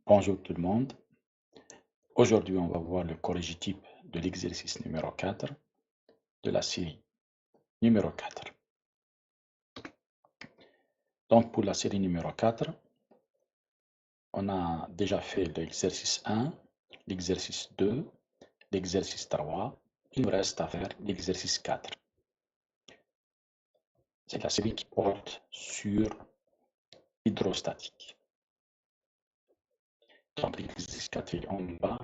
Bonjour tout le monde. Aujourd'hui, on va voir le corrigitype de l'exercice numéro 4 de la série numéro 4. Donc, pour la série numéro 4, on a déjà fait l'exercice 1, l'exercice 2, l'exercice 3. Il nous reste à faire l'exercice 4. C'est la série qui porte sur l'hydrostatique. Donc, l'exercice 4 est en bas.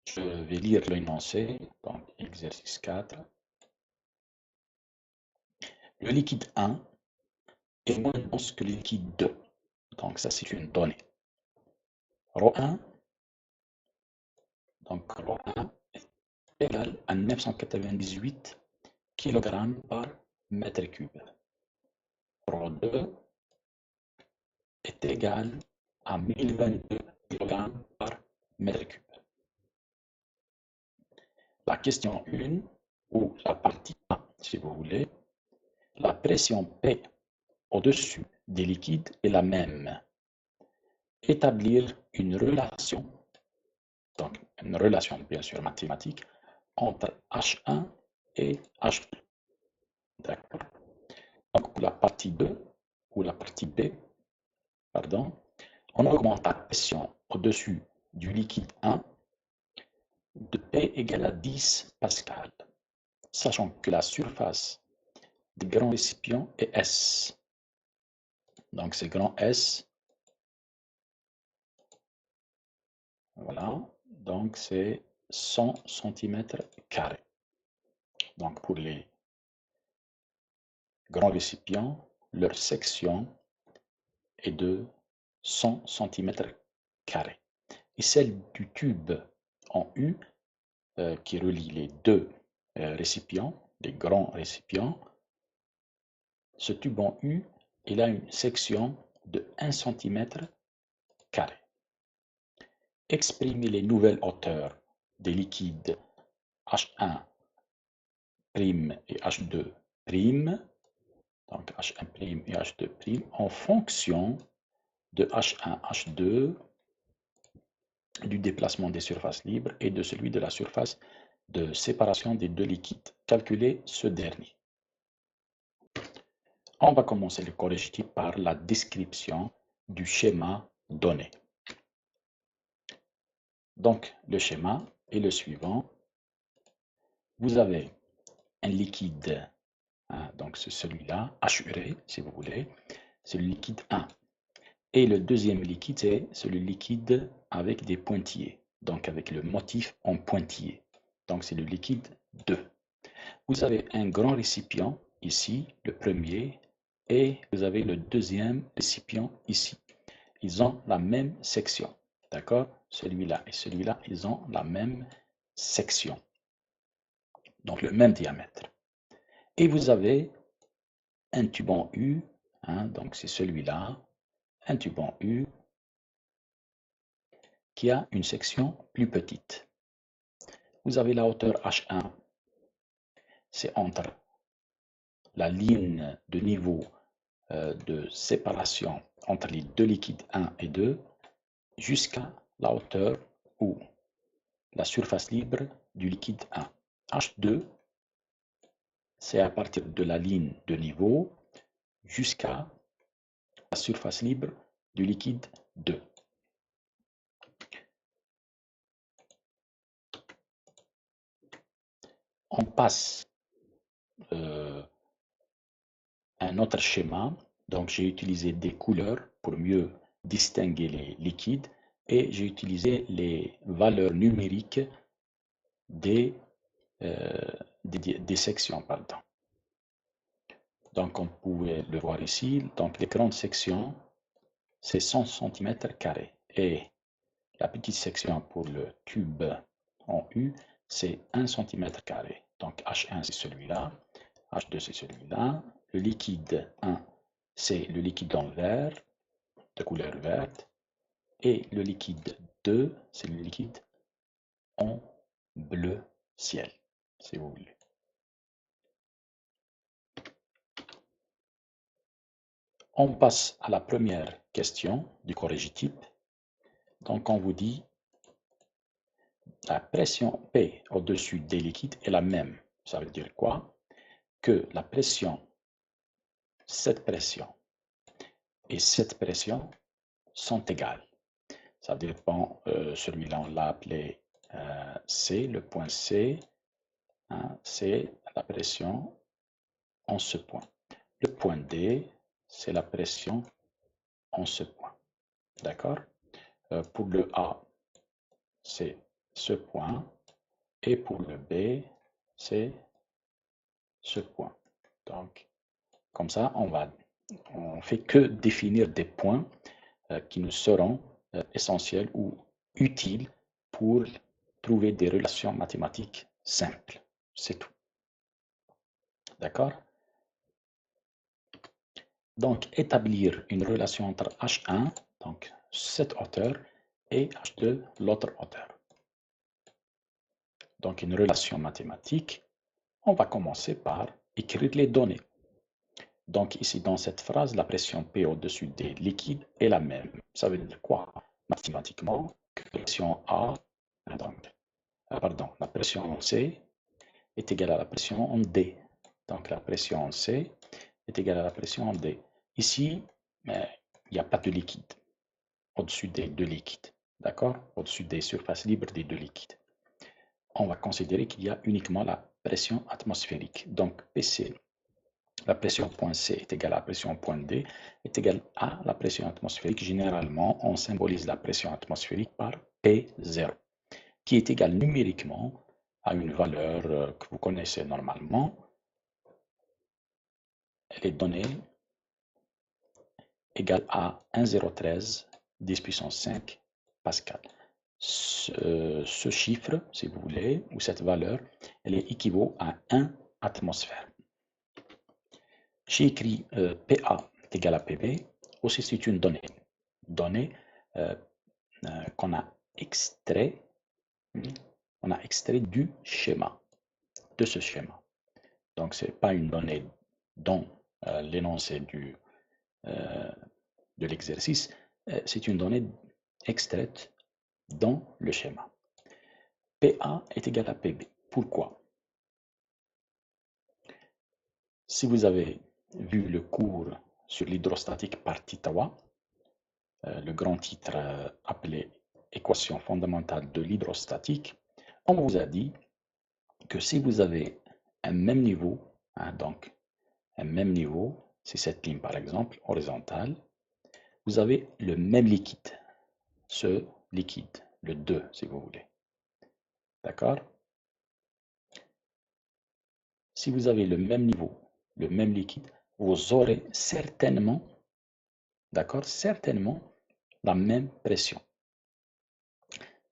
Je vais lire l'énoncé. Donc, exercice 4. Le liquide 1 est moins dense que le liquide 2. Donc, ça, c'est une donnée. Rho1, donc Rho1 est égal à 998 kg par mètre cube. Rho2 est égal à 1022 kg par mètre cube. La question 1, ou la partie A, si vous voulez, la pression P au-dessus des liquides est la même. Établir une relation, donc une relation bien sûr mathématique, entre H1 et H2. D'accord. Donc pour la partie 2, ou la partie B, pardon, on augmente la pression au-dessus du liquide 1 de P égale à 10 pascal, sachant que la surface des grands récipients est S. Donc c'est grand S. Voilà. Donc c'est 100 cm². Donc pour les grands récipients, leur section est de 100 cm². Et celle du tube en U qui relie les deux récipients, les grands récipients, ce tube en U, il a une section de 1 cm². Exprimer les nouvelles hauteurs des liquides H1' et H2', donc H1' et H2' en fonction de H1, H2, du déplacement des surfaces libres et de celui de la surface de séparation des deux liquides. Calculez ce dernier. On va commencer le corrigitype par la description du schéma donné. Donc, le schéma est le suivant. Vous avez un liquide, donc c'est celui-là, HURé, si vous voulez, c'est le liquide 1. Et le deuxième liquide, c'est le liquide avec des pointillés, donc avec le motif en pointillé. Donc, c'est le liquide 2. Vous avez un grand récipient ici, le premier, et vous avez le deuxième récipient ici. Ils ont la même section, d'accord? Celui-là et celui-là, ils ont la même section, donc le même diamètre. Et vous avez un tube en U, donc c'est celui-là, un tube en U qui a une section plus petite. Vous avez la hauteur H1, c'est entre la ligne de niveau de séparation entre les deux liquides 1 et 2 jusqu'à la hauteur ou la surface libre du liquide 1. H2, c'est à partir de la ligne de niveau jusqu'à la surface libre du liquide 2. On passe un autre schéma. Donc, j'ai utilisé des couleurs pour mieux distinguer les liquides et j'ai utilisé les valeurs numériques des sections. Pardon. Donc, on pouvait le voir ici. Donc, les grandes sections, c'est 100 cm². Et la petite section pour le tube en U, c'est 1 cm². Donc, H1, c'est celui-là. H2, c'est celui-là. Le liquide 1, c'est le liquide en vert, de couleur verte. Et le liquide 2, c'est le liquide en bleu ciel, si vous voulez. On passe à la première question du corrigitype. Donc, on vous dit la pression P au-dessus des liquides est la même. Ça veut dire quoi? Que la pression, cette pression et cette pression sont égales. Ça veut dire, bon, celui-là, on l'a appelé C, le point C, hein, c'est la pression en ce point. Le point D, c'est la pression en ce point. D'accord? Pour le A, c'est ce point. Et pour le B, c'est ce point. Donc, comme ça, on fait que définir des points qui nous seront essentiels ou utiles pour trouver des relations mathématiques simples. C'est tout. D'accord? Donc, établir une relation entre H1, donc cette hauteur, et H2, l'autre hauteur. Donc, une relation mathématique, on va commencer par écrire les données. Donc, ici, dans cette phrase, la pression P au-dessus des liquides est la même. Ça veut dire quoi? Mathématiquement, que la pression A, donc, la pression en C est égale à la pression en D. Donc, la pression en C est égale à la pression en D. Ici, il n'y a pas de liquide au-dessus des deux liquides. D'accord? Au-dessus des surfaces libres des deux liquides. On va considérer qu'il y a uniquement la pression atmosphérique. Donc, PC, la pression point C est égale à la pression point D, est égale à la pression atmosphérique. Généralement, on symbolise la pression atmosphérique par P0, qui est égale numériquement à une valeur que vous connaissez normalement. Elle est donnée égale à 1,013 10 puissance 5 Pascal. Ce chiffre, si vous voulez, ou cette valeur, elle est équivaut à 1 atmosphère. J'ai écrit PA est égal à PB. Aussi, c'est une donnée qu'on a extrait, du schéma, de ce schéma. Donc, ce n'est pas une donnée dans l'énoncé de l'exercice, c'est une donnée extraite dans le schéma. PA est égal à PB. Pourquoi? Si vous avez vu le cours sur l'hydrostatique par Titawa, le grand titre appelé Équation fondamentale de l'hydrostatique, on vous a dit que si vous avez un même niveau, donc un même niveau, c'est cette ligne par exemple, horizontale, vous avez le même liquide, ce liquide, le 2 si vous voulez. D'accord? Si vous avez le même niveau, le même liquide, vous aurez certainement, d'accord, certainement la même pression.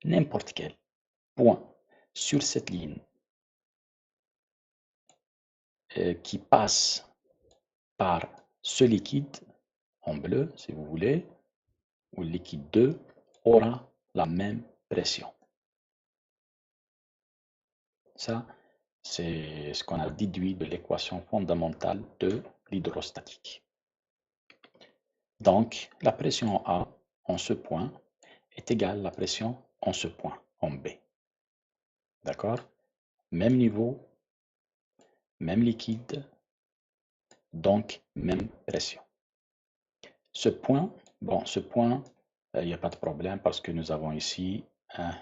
N'importe quel point sur cette ligne qui passe par ce liquide en bleu, si vous voulez, ou le liquide 2, aura la même pression. Ça, c'est ce qu'on a déduit de l'équation fondamentale de l'hydrostatique. Donc, la pression A en ce point est égale à la pression en ce point, en B. D'accord? Même niveau, même liquide, donc même pression. Ce point, il n'y a pas de problème parce que nous avons ici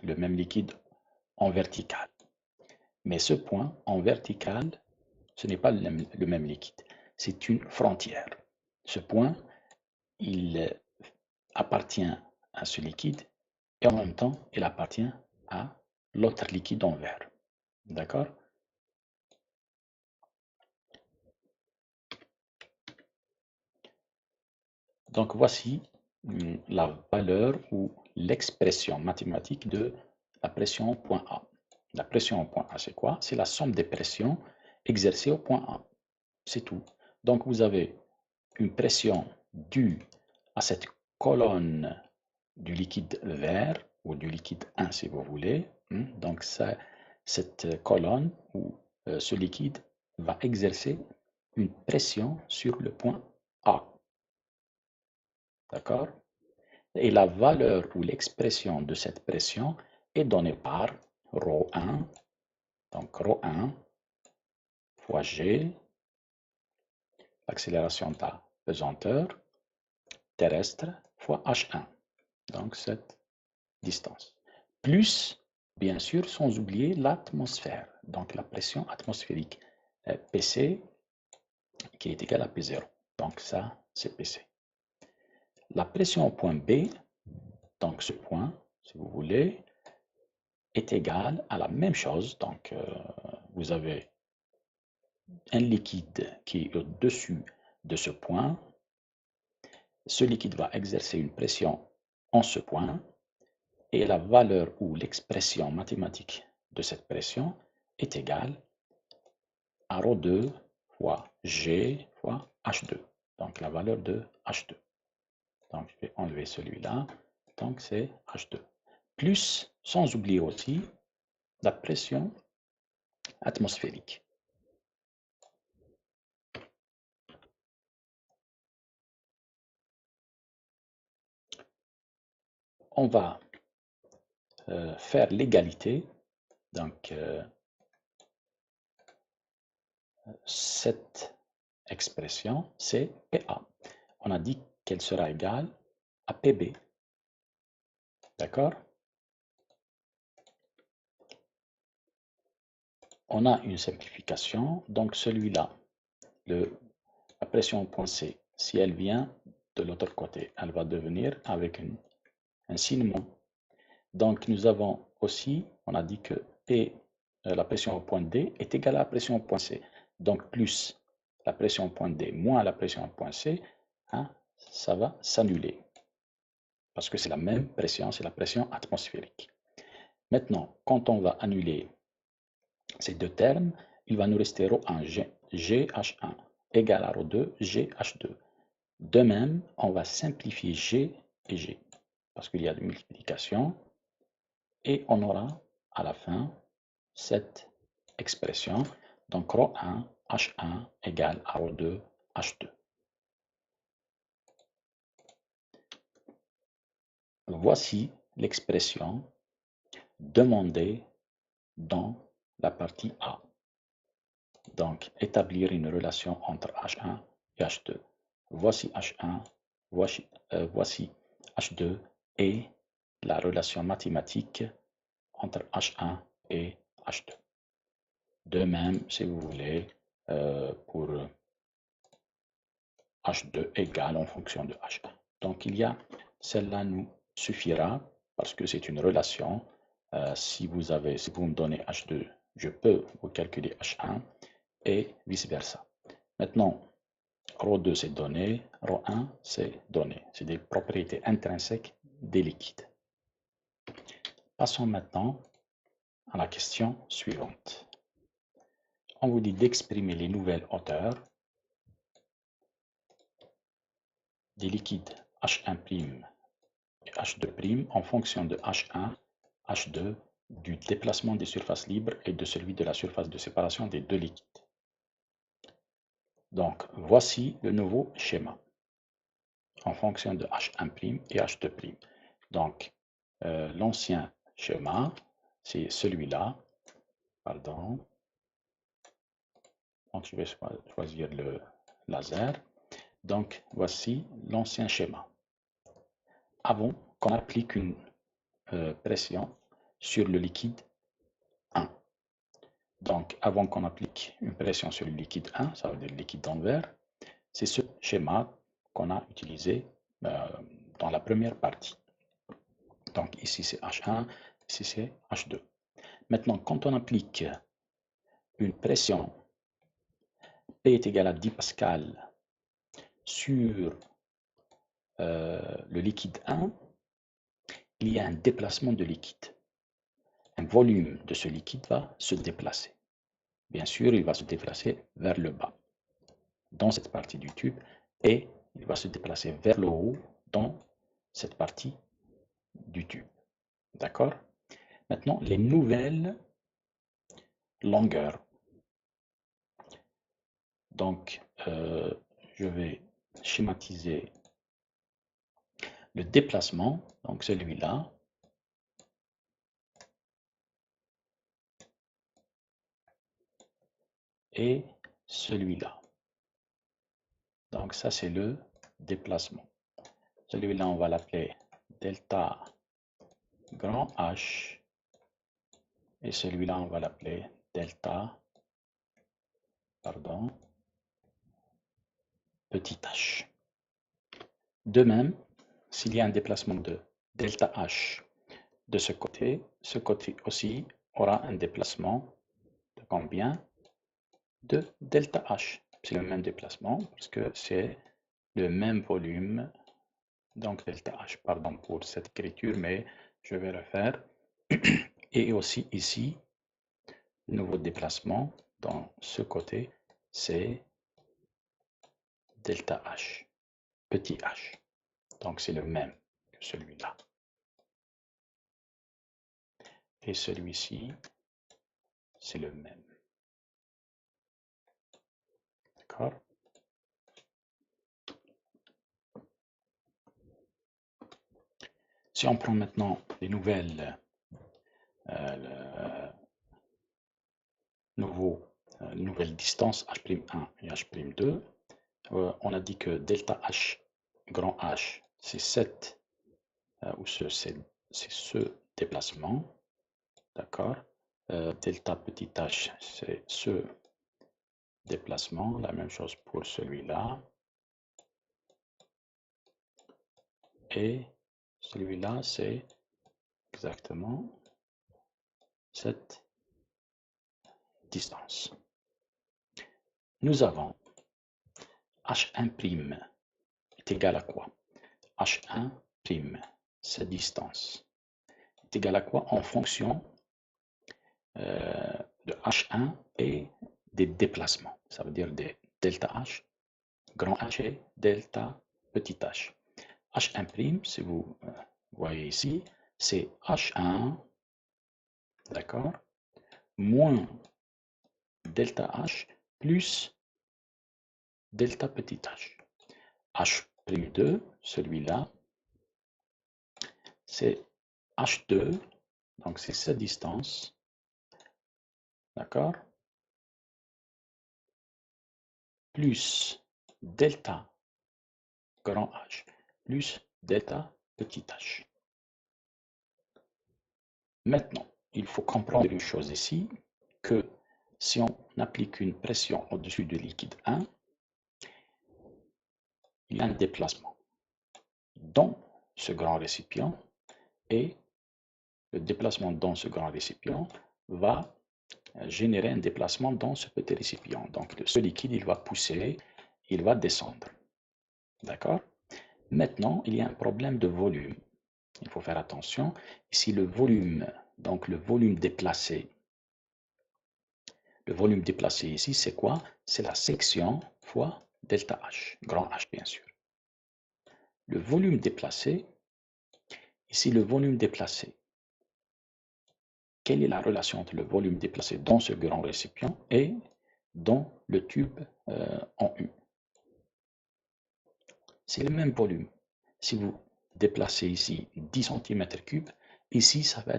le même liquide en vertical. Mais ce point en vertical, ce n'est pas le même liquide. C'est une frontière. Ce point, il appartient à ce liquide et en même temps, il appartient à l'autre liquide en vert. D'accord? Donc voici la valeur ou l'expression mathématique de la pression au point A. La pression au point A, c'est quoi? C'est la somme des pressions exercées au point A. C'est tout. Donc vous avez une pression due à cette colonne du liquide vert ou du liquide 1 si vous voulez. Donc cette colonne ou ce liquide va exercer une pression sur le point A. D'accord? et la valeur ou l'expression de cette pression est donnée par ρ1, donc ρ1 fois G, l'accélération de la pesanteur terrestre, fois H1, donc cette distance. Plus, bien sûr, sans oublier l'atmosphère, donc la pression atmosphérique, PC, qui est égale à P0. Donc ça, c'est PC. La pression au point B, donc ce point, si vous voulez, est égale à la même chose. Donc, vous avez un liquide qui est au-dessus de ce point. Ce liquide va exercer une pression en ce point et la valeur ou l'expression mathématique de cette pression est égale à ρ2 fois G fois H2. Donc, la valeur de H2. Donc, je vais enlever celui-là. Donc, c'est H2. Plus, sans oublier aussi, la pression atmosphérique. On va faire l'égalité. Donc, cette expression, c'est PA. On a dit qu'elle sera égale à PB. D'accord? On a une simplification. Donc, celui-là, la pression au point C, si elle vient de l'autre côté, elle va devenir avec un signe moins. Donc, nous avons aussi, on a dit que P, la pression au point D est égale à la pression au point C. Donc, plus la pression au point D moins la pression au point C, hein, ça va s'annuler. Parce que c'est la même pression, c'est la pression atmosphérique. Maintenant, quand on va annuler ces deux termes, il va nous rester ρ1 GH1 égale à ρ2 GH2. De même, on va simplifier G et G parce qu'il y a de multiplication et on aura à la fin cette expression. Donc ρ1 H1 égale à ρ2 H2. Voici l'expression demandée dans la partie A. Donc, établir une relation entre H1 et H2. Voici H1, voici H2 et la relation mathématique entre H1 et H2. De même, si vous voulez, pour H2 égale en fonction de H1. Donc, celle-là nous suffira parce que c'est une relation. Si vous me donnez H2, je peux vous calculer H1 et vice-versa. Maintenant, ρ2 c'est donné, ρ1 c'est donné. C'est des propriétés intrinsèques des liquides. Passons maintenant à la question suivante. On vous dit d'exprimer les nouvelles hauteurs des liquides H1' et H2' en fonction de H1, H2, du déplacement des surfaces libres et de celui de la surface de séparation des deux liquides. Donc, voici le nouveau schéma en fonction de H1' et H2'. Donc, l'ancien schéma, c'est celui-là. Pardon. Donc, je vais choisir le laser. Donc, voici l'ancien schéma. Avant qu'on applique une pression sur le liquide 1. Donc, avant qu'on applique une pression sur le liquide 1, ça veut dire le liquide dans le verre, c'est ce schéma qu'on a utilisé dans la première partie. Donc, ici c'est H1, ici c'est H2. Maintenant, quand on applique une pression P est égal à 10 pascal sur le liquide 1, il y a un déplacement de liquide. Un volume de ce liquide va se déplacer. Bien sûr, il va se déplacer vers le bas dans cette partie du tube et il va se déplacer vers le haut dans cette partie du tube. D'accord? Maintenant, les nouvelles longueurs. Donc, je vais schématiser le déplacement, donc celui-là, et celui-là. Donc ça, c'est le déplacement. Celui-là, on va l'appeler delta grand H. Et celui-là, on va l'appeler delta, pardon, petit h. De même, s'il y a un déplacement de delta h de ce côté aussi aura un déplacement de combien? De delta h. C'est le même déplacement parce que c'est le même volume. Donc delta h, pardon pour cette écriture, mais je vais refaire. Et aussi ici, le nouveau déplacement dans ce côté, c'est delta h, petit h. Donc c'est le même que celui-là. Et celui-ci, c'est le même. D'accord? Si on prend maintenant les nouvelles nouvelles distances H'1 et H'2, on a dit que delta H, grand H, c'est ce déplacement, d'accord? Delta petit h, c'est ce déplacement, la même chose pour celui-là. Et celui-là, c'est exactement cette distance. Nous avons H1' est égal à quoi? H1', cette distance, est égal à quoi en fonction de H1 et des déplacements. Ça veut dire des delta H, grand H et delta petit h. H1', si vous voyez ici, c'est H1, d'accord, moins delta H plus delta petit h. H'2, celui-là, c'est H2, donc c'est cette distance, d'accord, plus delta grand H plus delta petit h. Maintenant, il faut comprendre une chose ici, que si on applique une pression au-dessus du liquide 1, il y a un déplacement dans ce grand récipient et le déplacement dans ce grand récipient va générer un déplacement dans ce petit récipient. Donc ce liquide, il va pousser, il va descendre. D'accord? Maintenant, il y a un problème de volume. Il faut faire attention. Ici, le volume, donc le volume déplacé ici, c'est quoi? C'est la section fois delta H, grand H bien sûr. Le volume déplacé, ici le volume déplacé, quelle est la relation entre le volume déplacé dans ce grand récipient et dans le tube en U? C'est le même volume. Si vous déplacez ici 10 cm3, ici ça va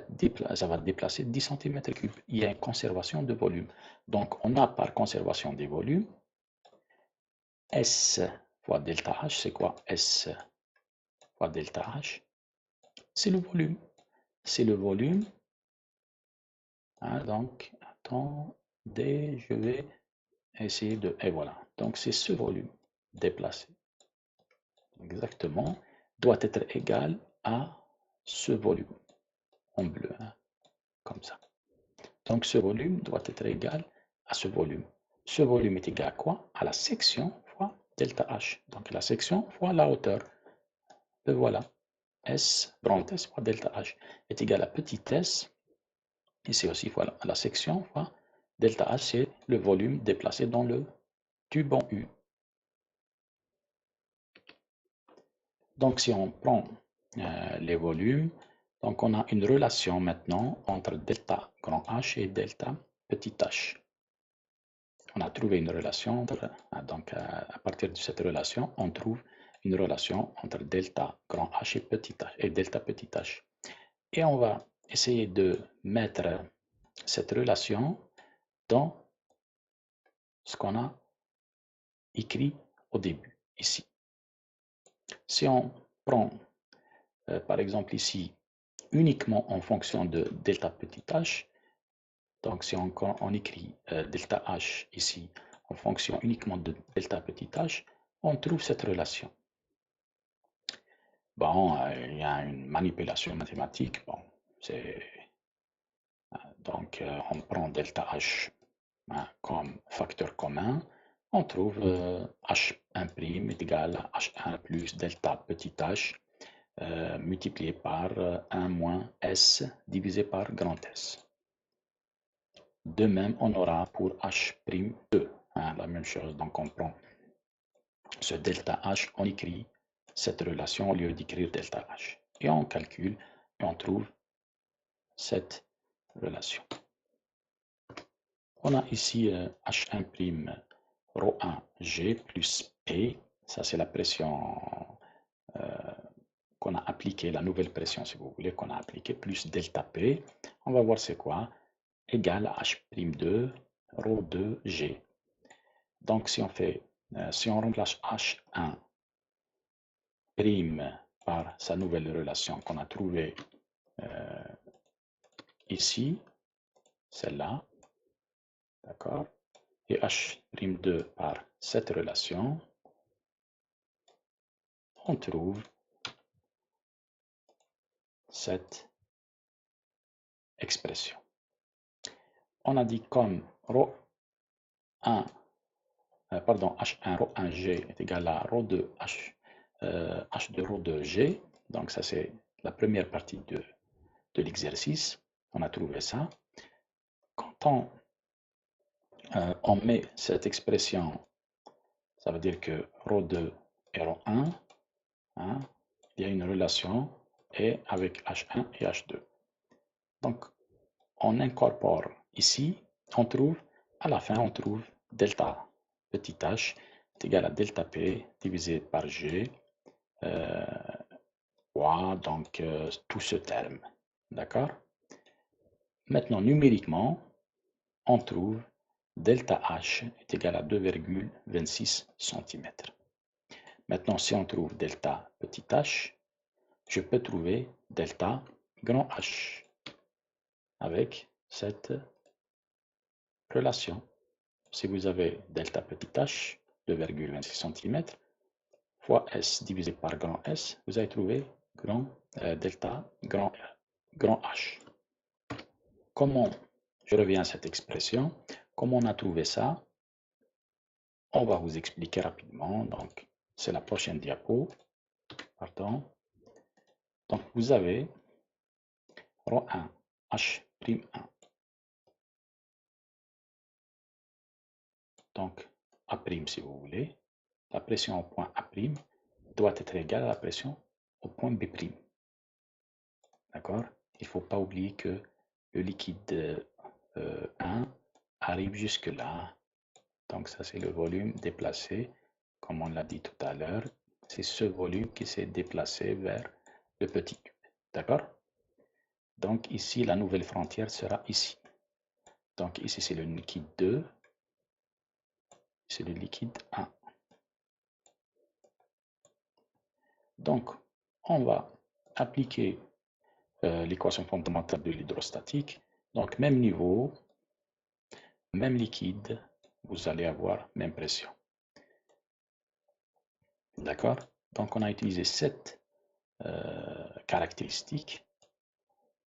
déplacer 10 cm3. Il y a une conservation de volume. Donc on a par conservation des volumes, S fois delta H, c'est quoi? S fois delta H, c'est le volume. C'est le volume. Hein, donc, attendez, je vais essayer de... Et voilà. Donc, c'est ce volume déplacé. Exactement. Doit être égal à ce volume en bleu. Hein, comme ça. Donc, ce volume doit être égal à ce volume. Ce volume est égal à quoi? À la section fois delta H. Donc, la section fois la hauteur. Et voilà. S, grand S fois delta H est égal à petit s. Et c'est aussi voilà, la section fois delta H, c'est le volume déplacé dans le tube en U. Donc, si on prend les volumes, donc on a une relation maintenant entre delta grand H et delta petit h. On a trouvé une relation, donc à partir de cette relation, on trouve une relation entre delta grand H et delta petit h. Et on va essayer de mettre cette relation dans ce qu'on a écrit au début, ici. Si on prend, par exemple ici, uniquement en fonction de delta petit h, donc si on écrit delta h ici en fonction uniquement de delta petit h, on trouve cette relation. Bon, il y a une manipulation mathématique. Bon, donc on prend delta h comme facteur commun. On trouve h1' est égal à h1 plus delta petit h multiplié par 1 moins s divisé par grand S. De même, on aura pour h'2 la même chose. Donc on prend ce delta h, on écrit cette relation au lieu d'écrire delta h. Et on calcule et on trouve cette relation. On a ici H1' ρ1 G plus P. Ça, c'est la pression qu'on a appliquée, la nouvelle pression, si vous voulez, qu'on a appliquée, plus delta P. On va voir c'est quoi. Égal à H'2 ρ2 G. Donc, si on remplace H1' par sa nouvelle relation qu'on a trouvée ici, celle-là, d'accord, et H'2 par cette relation, on trouve cette expression. On a dit comme H1 ρ1G est égal à ρ2 H2 ρ2 G. Donc ça c'est la première partie de l'exercice. On a trouvé ça. Quand on met cette expression, ça veut dire que ρ2 et ρ1, il y a une relation et avec H1 et H2. Donc on incorpore ici, on trouve, à la fin on trouve delta petit h est égal à delta p divisé par g, donc tout ce terme, d'accord. Maintenant numériquement, on trouve delta h est égal à 2,26 cm. Maintenant si on trouve delta petit h, je peux trouver delta grand H avec cette relation. Si vous avez delta petit h, 2,26 cm, fois S divisé par grand S, vous allez trouver delta grand H. Comment, je reviens à cette expression, comment on a trouvé ça? On va vous expliquer rapidement. Donc, c'est la prochaine diapo. Pardon. Donc, vous avez ρ1 H'1. Donc, A' si vous voulez. La pression au point A' doit être égale à la pression au point B'. D'accord? Il ne faut pas oublier que le liquide 1 arrive jusque là. Donc ça, c'est le volume déplacé, comme on l'a dit tout à l'heure. C'est ce volume qui s'est déplacé vers le petit cube. D'accord? Donc ici, la nouvelle frontière sera ici. Donc ici, c'est le liquide 2. C'est le liquide 1. Donc, on va appliquer l'équation fondamentale de l'hydrostatique. Donc, même niveau, même liquide, vous allez avoir même pression. D'accord? Donc, on a utilisé cette caractéristique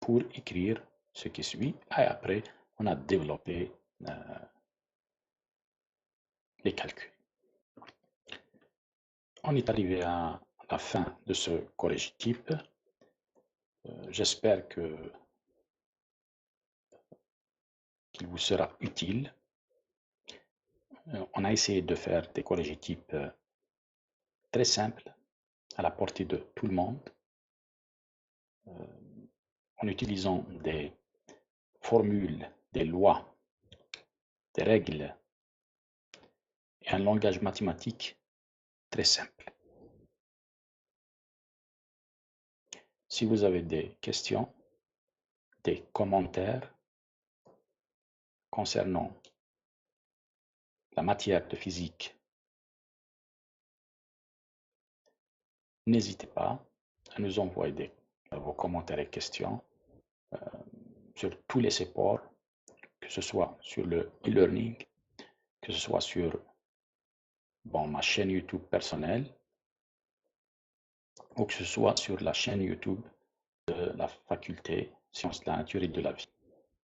pour écrire ce qui suit. Et après, on a développé les calculs. On est arrivé à la fin de ce collège type. J'espère qu'il vous sera utile. On a essayé de faire des collèges types très simples, à la portée de tout le monde, en utilisant des formules, des lois, des règles et un langage mathématique très simple. Si vous avez des questions, des commentaires concernant la matière de physique, n'hésitez pas à nous envoyer vos commentaires et questions sur tous les supports, que ce soit sur le e-learning, que ce soit sur ma chaîne YouTube personnelle, ou que ce soit sur la chaîne YouTube de la faculté Sciences de la Nature et de la Vie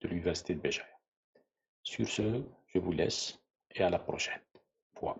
de l'Université de Béjaïa. Sur ce, je vous laisse et à la prochaine fois.